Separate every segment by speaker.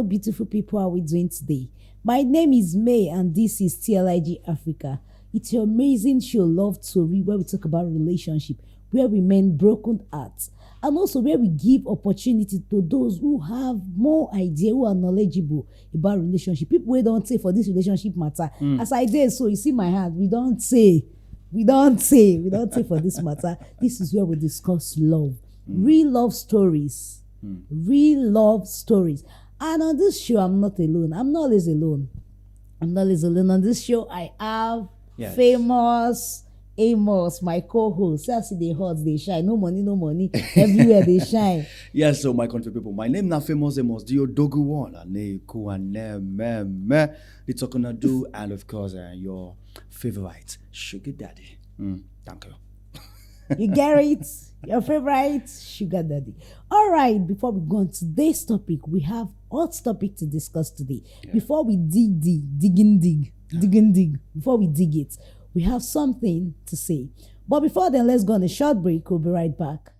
Speaker 1: beautiful people, how are we doing today? My name is May and this is TLIG Africa. It's your amazing show, Love TORI, where we talk about relationship, where we mend broken hearts, and also where we give opportunity to those who have more idea, who are knowledgeable about relationship. People who don't say for this relationship matter. As I did, so you see my hand, we don't say for this matter. This is where we discuss love, real love stories. Real love stories. And on this show, I'm not alone. I'm not always alone. On this show, I have famous Amos, my co-host. I see they hot, they shine. No money. Everywhere they shine.
Speaker 2: Yes, so my country people, my name now famous Amos, the Odogu one, and the talking to do, and of course, your favorite sugar daddy. Thank you.
Speaker 1: You get it? Your favorite sugar daddy. All right, before we go on today's topic, we have hot topic to discuss today. Before we dig, before we dig it, we have something to say. But before then, let's go on a short break. We'll be right back.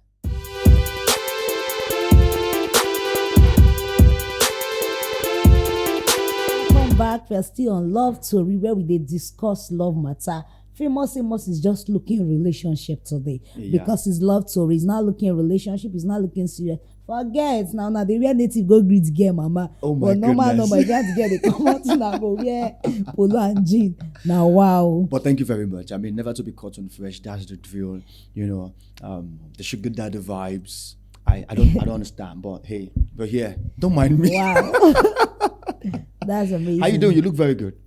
Speaker 1: Welcome back. We're still on Love TORI, where we discuss love matter. Famous Amos is just looking relationship today because his Love TORI. He's not looking relationship. He's not looking serious. Forget now the real native go greet girl mama.
Speaker 2: Oh my goodness.
Speaker 1: Normal. You have to get it. Come out now go wear polo and jean. Now wow.
Speaker 2: But thank you very much. I mean, never to be caught on fresh. That's the drill. You know, the sugar daddy vibes. I don't understand. But hey, we're here. Don't mind me.
Speaker 1: Wow. That's amazing.
Speaker 2: How you doing? You look very good.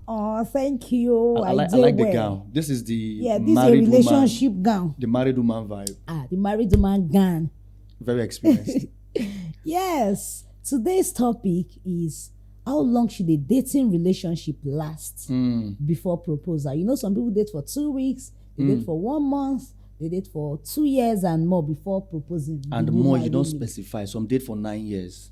Speaker 1: Oh, thank you.
Speaker 2: I like the gown. This is the
Speaker 1: this is a relationship gown.
Speaker 2: The married woman vibe.
Speaker 1: The married woman gown.
Speaker 2: Very experienced.
Speaker 1: Yes. Today's topic is how long should a dating relationship last before proposal? You know, some people date for 2 weeks, they date for 1 month, they date for 2 years and more before proposing.
Speaker 2: And more, you don't specify. Some date for 9 years.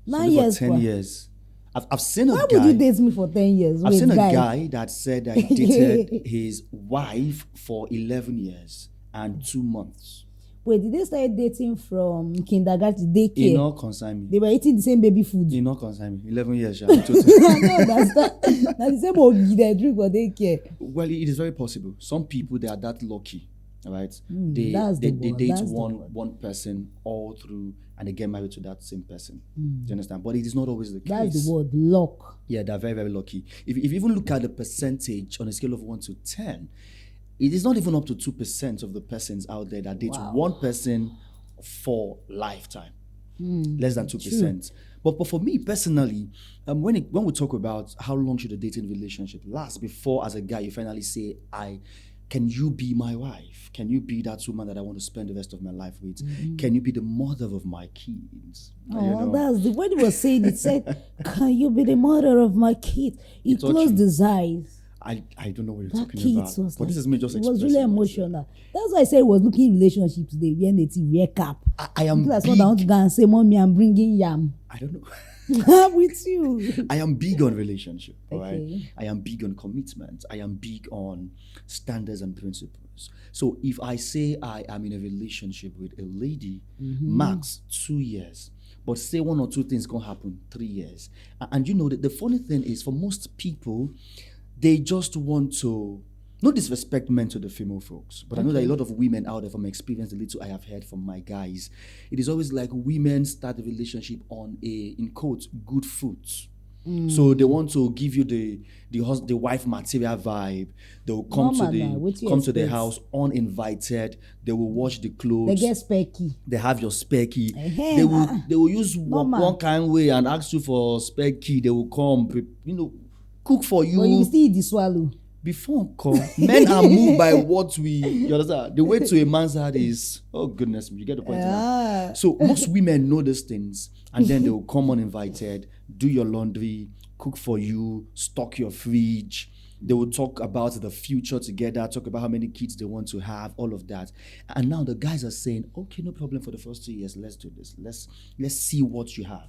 Speaker 1: 9 years.
Speaker 2: For 10 years. I've seen a guy.
Speaker 1: Why would you date me for 10 years?
Speaker 2: I've seen a guy that said that he dated his wife for 11 years and 2 months.
Speaker 1: Wait, did they start dating from kindergarten to daycare?
Speaker 2: It not concern me.
Speaker 1: They were eating the same baby food.
Speaker 2: It not concern me. 11 years.
Speaker 1: No, that's not. That's the same ogi they drink for daycare.
Speaker 2: Well, it is very possible. Some people, they are that lucky, right? They date one person all through and they get married to that same person. Do you understand? But it is not always the case.
Speaker 1: That's the word, luck.
Speaker 2: Yeah, they're very, very lucky. If you even look at the percentage on a scale of 1 to 10, it is not even up to 2% of the persons out there that date one person for lifetime. Less than 2%. But for me personally, when we talk about how long should a dating relationship last before, as a guy, you finally say, can you be my wife? Can you be that woman that I want to spend the rest of my life with? Can you be the mother of my kids?
Speaker 1: That's the when he was saying it said, can you be the mother of my kids? He closed his eyes.
Speaker 2: I don't know what you're talking about. But this is me just
Speaker 1: expressing. It was really emotional. That's why I said it was looking relationships today. We end it recap.
Speaker 2: I am
Speaker 1: that's what I want to go and say, Mommy, I'm bringing yam.
Speaker 2: I don't know.
Speaker 1: I'm with you.
Speaker 2: I am big on relationship.
Speaker 1: Okay.
Speaker 2: Right? I am big on commitment. I am big on standards and principles. So if I say I am in a relationship with a lady, max 2 years, but say 1 or 2 things gonna happen 3 years. And you know that the funny thing is, for most people, they just want to, no disrespect meant to the female folks, but I know that a lot of women out there, from experience, the little I have heard from my guys, it is always like women start a relationship on a, in quotes, good foot. So they want to give you the wife material vibe. They will come to the house uninvited. They will wash the clothes.
Speaker 1: They get specky.
Speaker 2: They have your spare key. They will use one kind way and ask you for spare key. They will come, cook for you.
Speaker 1: But you still eat the swallow.
Speaker 2: Before men are moved by what you understand. The way to a man's heart is, oh goodness me, you get the point. So most women know these things, and then they will come uninvited, do your laundry, cook for you, stock your fridge. They will talk about the future together, talk about how many kids they want to have, all of that. And now the guys are saying, okay, no problem for the first 2 years. Let's do this. Let's see what you have.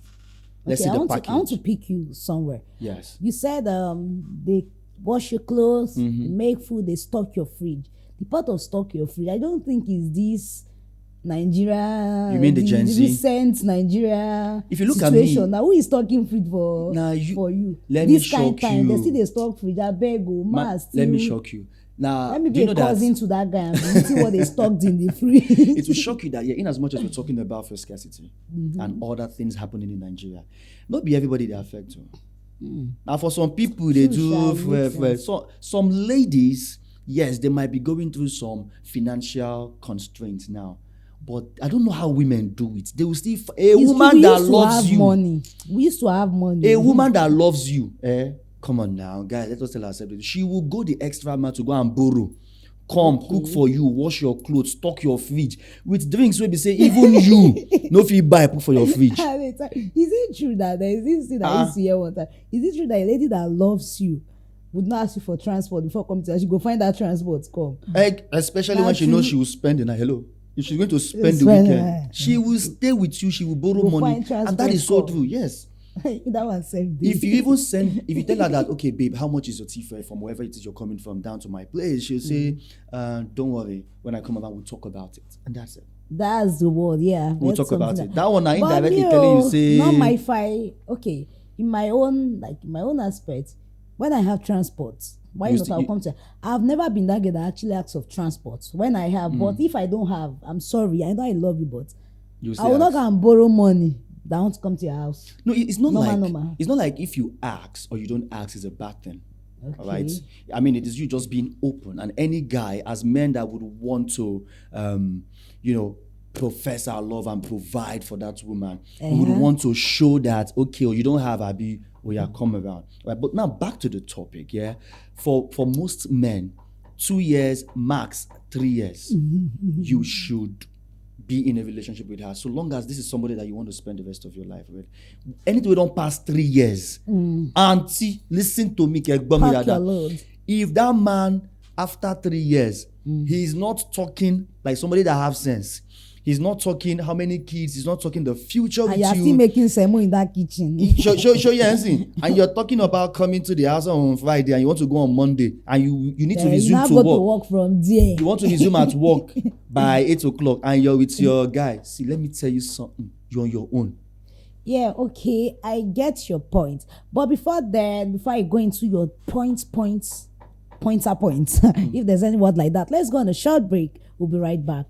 Speaker 2: Let's see the package.
Speaker 1: I want to pick you somewhere.
Speaker 2: Yes.
Speaker 1: You said they wash your clothes, they make food, they stock your fridge. The part of stock your fridge, I don't think is this Nigeria,
Speaker 2: You mean the Gen Z?
Speaker 1: recent Nigeria
Speaker 2: If you look at
Speaker 1: situation.
Speaker 2: me,
Speaker 1: Now, who is talking fridge for
Speaker 2: for
Speaker 1: you?
Speaker 2: Let me
Speaker 1: This kind
Speaker 2: shock
Speaker 1: time, they
Speaker 2: you.
Speaker 1: still they stock fridge. I beg you,
Speaker 2: Let me shock you. Now,
Speaker 1: let me
Speaker 2: do
Speaker 1: be
Speaker 2: you
Speaker 1: a
Speaker 2: know that
Speaker 1: cousin to that guy and see what they stocked in the fridge.
Speaker 2: it will shock you that, in as much as we're talking about fuel scarcity and other things happening in Nigeria, not be everybody they affect you. Now, for some people, they do. So some ladies, yes, they might be going through some financial constraints now, but I don't know how women do it. They will still woman that loves you.
Speaker 1: Money. We used to have money.
Speaker 2: A woman that loves you, come on now, guys. Let us tell ourselves this. She will go the extra mile to go and borrow. Come, cook for you, wash your clothes, stock your fridge with drinks where they say even you no fee buy put for your fridge.
Speaker 1: Is it true that there is this thing that I used to hear one time? Is it true that a lady that loves you would not ask you for transport before coming to her? She go find that transport, come.
Speaker 2: Especially when she knows she will spend the night. Hello. If she's going to spend the weekend, she will stay with you, she will borrow money. And that is so true, yes.
Speaker 1: That one same day.
Speaker 2: If you tell her that, okay, babe, how much is your tea fare from wherever it is you're coming from down to my place, she'll say, don't worry, when I come around, we'll talk about it. And that's it.
Speaker 1: That's the word, yeah.
Speaker 2: We'll talk about it. That one I indirectly telling you, say,
Speaker 1: not my fight. Okay, in my own aspect, when I have transport, why not? I'll come to. I've never been that girl that actually asks of transport. When I have, but if I don't have, I'm sorry. I know I love you, but I will not go and borrow money that want to come to your house.
Speaker 2: No, it's not it's not like if you ask or you don't ask is a bad thing. Okay. All right. I mean, it is you just being open, and any guy, as men that would want to, profess our love and provide for that woman, we would want to show that, okay, you don't have Abi, come around. Right. But now back to the topic. Yeah. For most men, 2 years max, 3 years, you should be in a relationship with her, so long as this is somebody that you want to spend the rest of your life with. Anything we don't pass 3 years, auntie, listen to me, if that man after 3 years, he's not talking like somebody that have sense. He's not talking how many kids. He's not talking the future with you.
Speaker 1: And you're still making semo in that kitchen.
Speaker 2: Show you anything. And you're talking about coming to the house on Friday and you want to go on Monday and you need to resume to work
Speaker 1: from there.
Speaker 2: You want to resume at work by 8 o'clock and you're with your guy. See, let me tell you something. You're on your own.
Speaker 1: Yeah, okay, I get your point. But before I go into your pointer points, if there's any word like that, let's go on a short break. We'll be right back.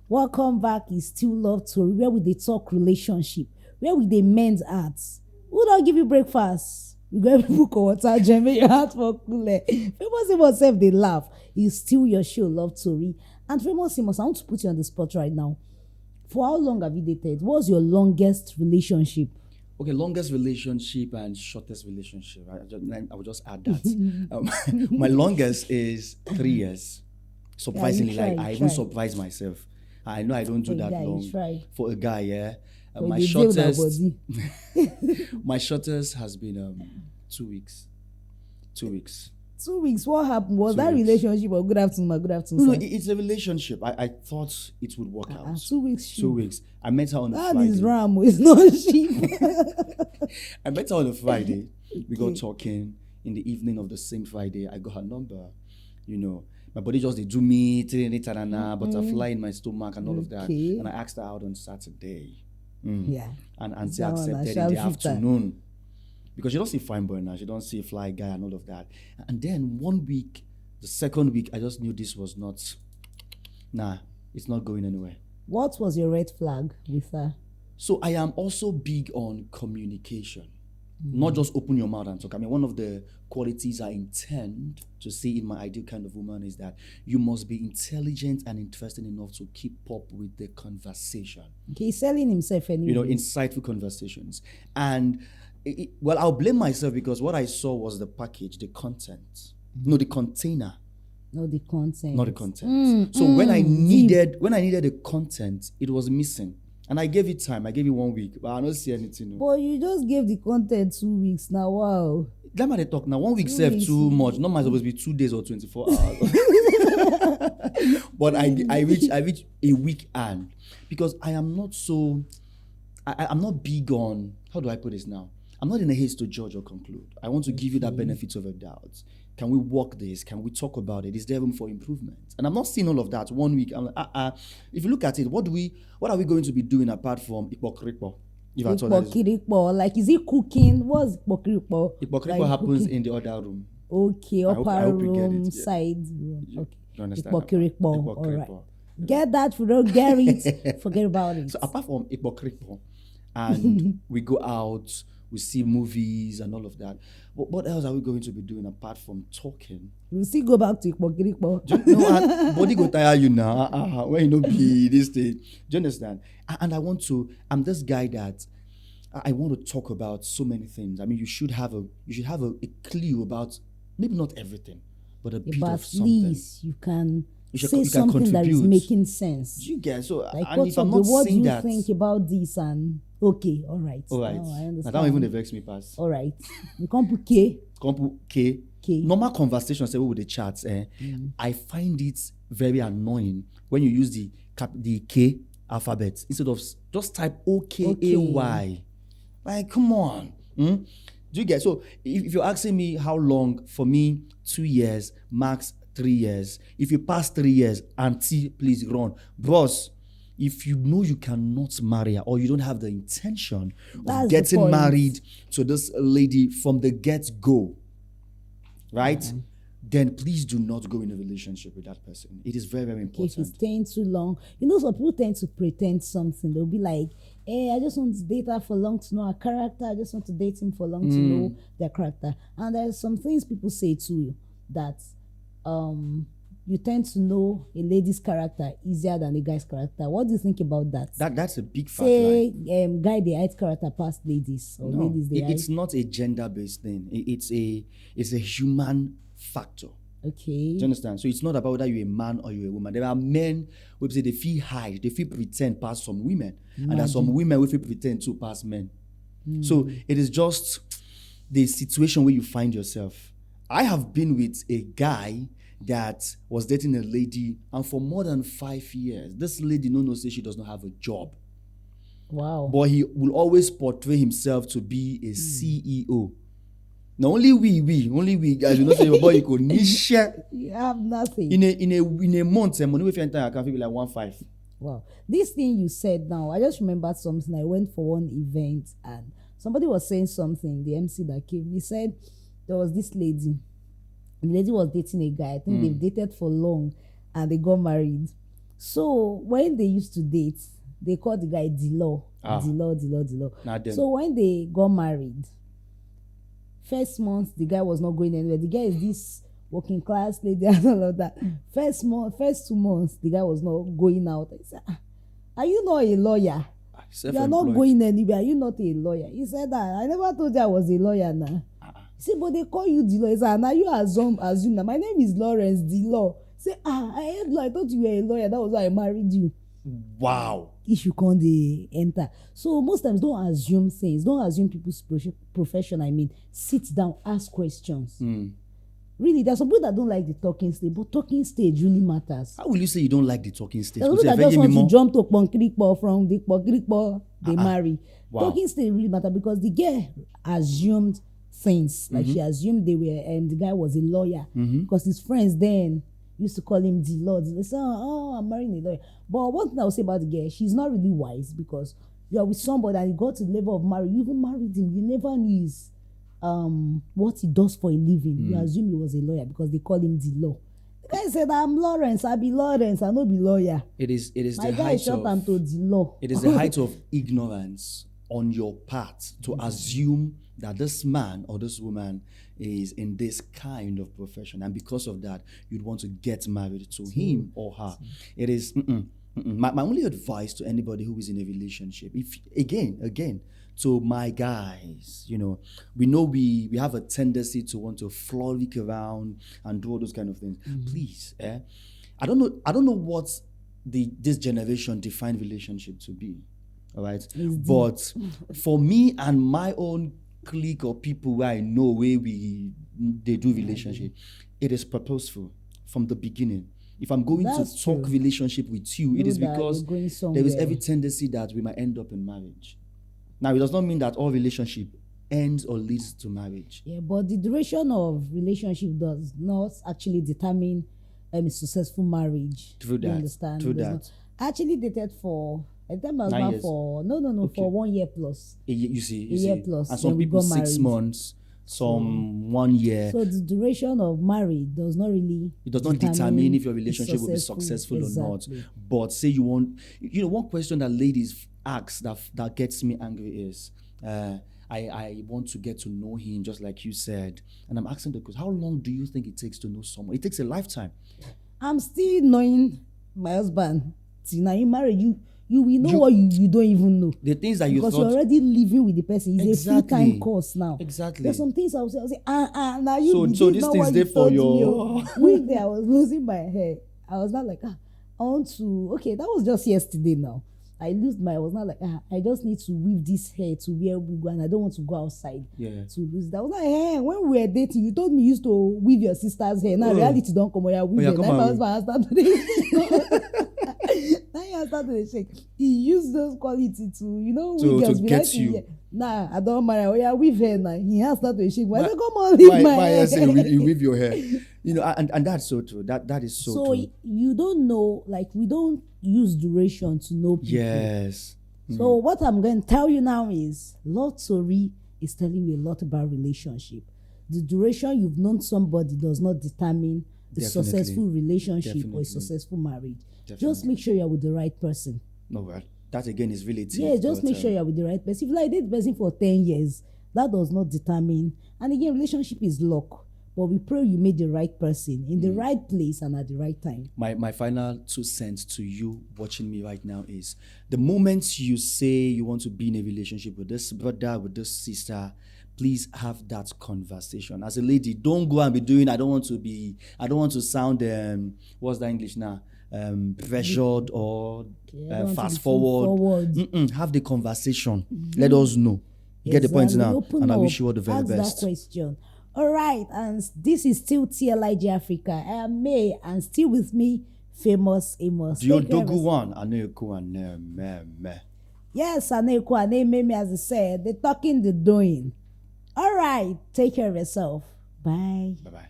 Speaker 1: Welcome back. It's still Love Tori, where we dey talk relationship, where we dey mend hearts. Who don't give you breakfast? You go every book or water, jam your heart for cool. Famous self they laugh. It's still your show, Love Tori. And famous, I want to put you on the spot right now. For how long have you dated? What's your longest relationship?
Speaker 2: Okay, longest relationship and shortest relationship. I will just add that. My longest is 3 years. Surprisingly, I even surprise myself. I know I don't do that long for a guy. Yeah, my shortest. My shortest has been 2 weeks. 2 weeks.
Speaker 1: 2 weeks. What happened? Was that relationship or good afternoon? Good afternoon.
Speaker 2: No, it's a relationship. I thought it would work out.
Speaker 1: 2 weeks.
Speaker 2: 2 weeks. I met her on a Friday.
Speaker 1: That is ram. It's not sheep.
Speaker 2: I met her on a Friday. We got talking. In the evening of the same Friday, I got her number. My body just did do me, butterfly in my stomach and all of that. And I asked her out on Saturday.
Speaker 1: Yeah.
Speaker 2: And she accepted in the afternoon. Because she don't see fine boy now. She don't see fly guy and all of that. And then 1 week, the second week, I just knew this was not, it's not going anywhere.
Speaker 1: What was your red flag with her?
Speaker 2: So I am also big on communication. Not just open your mouth and talk. I mean, one of the qualities I intend to see in my ideal kind of woman is that you must be intelligent and interesting enough to keep up with the conversation.
Speaker 1: Okay, he's selling himself anyway.
Speaker 2: Insightful conversations. And, I'll blame myself because what I saw was the package, the content. No, the container.
Speaker 1: Not the content.
Speaker 2: Not the content. So when I needed the content, it was missing. And I gave it time. I gave it 1 week, but I don't see anything.
Speaker 1: But you just gave the content 2 weeks now. Wow.
Speaker 2: Let me talk now. 1 week served too much. Not supposed to be 2 days or 24 hours. But I reached a week end because I am not so. I'm not big on. How do I put this now? I'm not in a haste to judge or conclude. I want to give you that benefit of a doubt. Can we work this? Can we talk about it? Is there room for improvement? And I'm not seeing all of that. 1 week, I'm like, if you look at it, what are we going to be doing apart from hypocrite? If at all that is,
Speaker 1: Ipokiripo, like, is it cooking? What's ipokiripo?
Speaker 2: hypocrite
Speaker 1: Like
Speaker 2: happens
Speaker 1: cooking.
Speaker 2: in the other room.
Speaker 1: Okay,
Speaker 2: I
Speaker 1: upper
Speaker 2: hope you get
Speaker 1: room,
Speaker 2: it, yeah.
Speaker 1: side room.
Speaker 2: You
Speaker 1: Okay.
Speaker 2: understand?
Speaker 1: Ipokiripo. All right.
Speaker 2: Hypocrite.
Speaker 1: Get that. If you don't get it, forget about it.
Speaker 2: So apart from hypocrite, and we go out, we see movies and all of that. But what else are we going to be doing apart from talking?
Speaker 1: We'll still go back to ipokiripo.
Speaker 2: No, body go tire you now. When you know be this stage. Do you understand? And I'm this guy that I want to talk about so many things. I mean, you should have a clue about maybe not everything, but a bit
Speaker 1: But
Speaker 2: of
Speaker 1: at
Speaker 2: something.
Speaker 1: least you can
Speaker 2: You
Speaker 1: say
Speaker 2: can
Speaker 1: something that is
Speaker 2: contribute.
Speaker 1: making sense.
Speaker 2: Do you get so?
Speaker 1: Like,
Speaker 2: And if I'm not
Speaker 1: what do
Speaker 2: saying
Speaker 1: you
Speaker 2: that,
Speaker 1: think about this? And okay, all right.
Speaker 2: all right,
Speaker 1: Now I
Speaker 2: now
Speaker 1: understand.
Speaker 2: that one even dey vex me pass.
Speaker 1: All right. You can't put K.
Speaker 2: K.
Speaker 1: K.
Speaker 2: Normal conversations with the chats, I find it very annoying when you use the K alphabet instead of just type OKAY. Like, come on. Do you get? So if you're asking me how long, for me, 2 years, max 3 years. If you pass 3 years, auntie, please run. Bros, if you know you cannot marry her or you don't have the intention
Speaker 1: That's
Speaker 2: of
Speaker 1: the
Speaker 2: getting
Speaker 1: point.
Speaker 2: married to this lady from the get-go, right? Then please do not go in a relationship with that person. It is very, very
Speaker 1: If it's
Speaker 2: important.
Speaker 1: staying too long, some people tend to pretend something. They'll be like, "Hey, I just want to date her for long to know her character. I just want to date him for long to know their character." And there's some things people say too that you tend to know a lady's character easier than a guy's character. What do you think about that?
Speaker 2: That's a big fact. Like,
Speaker 1: Say guy they hide character past ladies, or
Speaker 2: no,
Speaker 1: ladies they hide.
Speaker 2: it's not a gender-based thing. It's a human factor.
Speaker 1: Okay.
Speaker 2: Do you understand? So it's not about whether you're a man or you're a woman. There are men who say they feel hide, they feel pretend past some women. And there are some women who feel pretend to past men. So it is just the situation where you find yourself. I have been with a guy that was dating a lady, and for more than 5 years, this lady say she does not have a job.
Speaker 1: Wow.
Speaker 2: But he will always portray himself to be a CEO. Now only we guys, say your boy you could niche
Speaker 1: You have nothing.
Speaker 2: in a month, money with your entire account will be like 1.5.
Speaker 1: Wow. This thing you said now, I just remembered something. I went for one event and somebody was saying something, the MC that came. He said there was this lady. The lady was dating a guy. I think they've dated for long and they got married. So when they used to date, they called the guy D-Law. D-Law.
Speaker 2: Nah, then.
Speaker 1: So when they got married, first month, the guy was not going anywhere. The guy is this working class lady and all of that. First 2 months, the guy was not going out. I said, "Are you not a lawyer? You are not going anywhere. Are you not a lawyer?" He said that. "I never told you I was a lawyer now." He said, "But they call you D-Law." He said, "Now you assume that my name is Lawrence D-Law." Say, I heard law. I thought you were a lawyer. That was why I married you.
Speaker 2: Wow.
Speaker 1: If you can't enter. So most times don't assume things. Don't assume people's profession. I mean, sit down, ask questions. Really, there's some people that don't like the talking stage, but talking stage really matters.
Speaker 2: How will you say you don't like the talking stage?
Speaker 1: There's people that just want to jump to Pongkrikpo, from the Pongkrikpo they marry.
Speaker 2: Wow.
Speaker 1: Talking stage really matter because the girl assumed things. Like she assumed they were, and the guy was a lawyer because his friends then used to call him the Lord. They say, "Oh, I'm marrying a lawyer." But one thing I will say about the girl, she's not really wise because you are with somebody and you got to the level of marriage. You even married him. You never knew his what he does for a living. You assume he was a lawyer because they call him the law. The guy said, "I'm Lawrence. I be Lawrence. I no be lawyer."
Speaker 2: It is
Speaker 1: My
Speaker 2: the
Speaker 1: guy
Speaker 2: height
Speaker 1: shot
Speaker 2: of
Speaker 1: am to the law.
Speaker 2: it is the height of ignorance on your part to assume that this man or this woman is in this kind of profession, and because of that, you'd want to get married to him or her. It is my only advice to anybody who is in a relationship. If again, to my guys, we know we have a tendency to want to frolic around and do all those kind of things. Please, I don't know what this generation define relationship to be. All right, but for me and my own clique of people where I know where they do relationship, it is purposeful from the beginning. If I'm going
Speaker 1: That's
Speaker 2: to talk
Speaker 1: true.
Speaker 2: relationship with you, it
Speaker 1: Know
Speaker 2: is
Speaker 1: that
Speaker 2: because
Speaker 1: you're going
Speaker 2: there is
Speaker 1: somewhere.
Speaker 2: every tendency that we might end up in marriage. Now, it does not mean that all relationship ends or leads to marriage.
Speaker 1: Yeah, but the duration of relationship does not actually determine a successful marriage.
Speaker 2: True
Speaker 1: You
Speaker 2: that.
Speaker 1: understand?
Speaker 2: True
Speaker 1: Does
Speaker 2: that.
Speaker 1: not. I actually dated for I think my
Speaker 2: 9
Speaker 1: husband
Speaker 2: years.
Speaker 1: for no
Speaker 2: Okay.
Speaker 1: for 1 year plus.
Speaker 2: You see, you
Speaker 1: A year
Speaker 2: see.
Speaker 1: plus,
Speaker 2: And some
Speaker 1: then we
Speaker 2: people
Speaker 1: got
Speaker 2: 6
Speaker 1: married.
Speaker 2: months, some 1 year.
Speaker 1: So the duration of marriage does not really
Speaker 2: It does not determine if your
Speaker 1: the
Speaker 2: relationship will be successful or not.
Speaker 1: Exactly.
Speaker 2: But say you want, one question that ladies ask that gets me angry is, I want to get to know him, just like you said. And I'm asking the question, how long do you think it takes to know someone? It takes a lifetime.
Speaker 1: I'm still knowing my husband. Till now you married, you will know what you don't even know.
Speaker 2: The things that
Speaker 1: Because
Speaker 2: you
Speaker 1: you're
Speaker 2: thought.
Speaker 1: already living with the person. It's a
Speaker 2: Exactly.
Speaker 1: full-time course now.
Speaker 2: Exactly.
Speaker 1: There's some things I'll say, now you
Speaker 2: So
Speaker 1: this
Speaker 2: these
Speaker 1: is not
Speaker 2: things
Speaker 1: what
Speaker 2: there
Speaker 1: you
Speaker 2: for
Speaker 1: told me.
Speaker 2: your-
Speaker 1: Week day I was losing my hair. I was not like, I want to, okay, that was just yesterday now. I was not like, I just need to weave this hair to where we go and I don't want to go outside to lose that. I was like, hey, when we were dating, you told me you used to weave your sister's hair. Now reality don't come where weave it. Now my husband has started now he started to shake. He used those qualities to,
Speaker 2: To get you.
Speaker 1: Nah, I don't marry. Oh yeah, weave hair now. He has started to shake. Why say, come on, leave my hair.
Speaker 2: Say you weave your hair. And that's so true. That is so
Speaker 1: So
Speaker 2: true.
Speaker 1: you don't know, like we don't use duration to know people.
Speaker 2: Yes.
Speaker 1: So what I'm going to tell you now is Lord Tori is telling you a lot about relationship. The duration you've known somebody does not determine a
Speaker 2: Definitely.
Speaker 1: successful relationship or
Speaker 2: Definitely.
Speaker 1: a successful marriage.
Speaker 2: Definitely.
Speaker 1: Just make sure you're with the right person.
Speaker 2: No, well, that again is relative.
Speaker 1: Yeah, just make sure you're with the right person. If you like date the person for 10 years, that does not determine. And again, relationship is luck. But we pray you made the right person in the right place and at the right time.
Speaker 2: My final 2 cents to you watching me right now is the moment you say you want to be in a relationship with this brother, with this sister, please have that conversation. As a lady, don't go and be doing, I don't want to sound, what's that English now? Pressured or fast forward. Have the conversation. Let us know. You get the point now.
Speaker 1: Open
Speaker 2: and I
Speaker 1: up,
Speaker 2: wish you all the very
Speaker 1: ask
Speaker 2: best.
Speaker 1: that question. All right, and this is still TLIG Africa. I am May, and still with me, Famous Amos.
Speaker 2: Do you dogu one? I know you cool and me.
Speaker 1: Yes, I know I name me as I said. The talking, the doing. All right, take care of yourself. Bye.
Speaker 2: Bye-bye.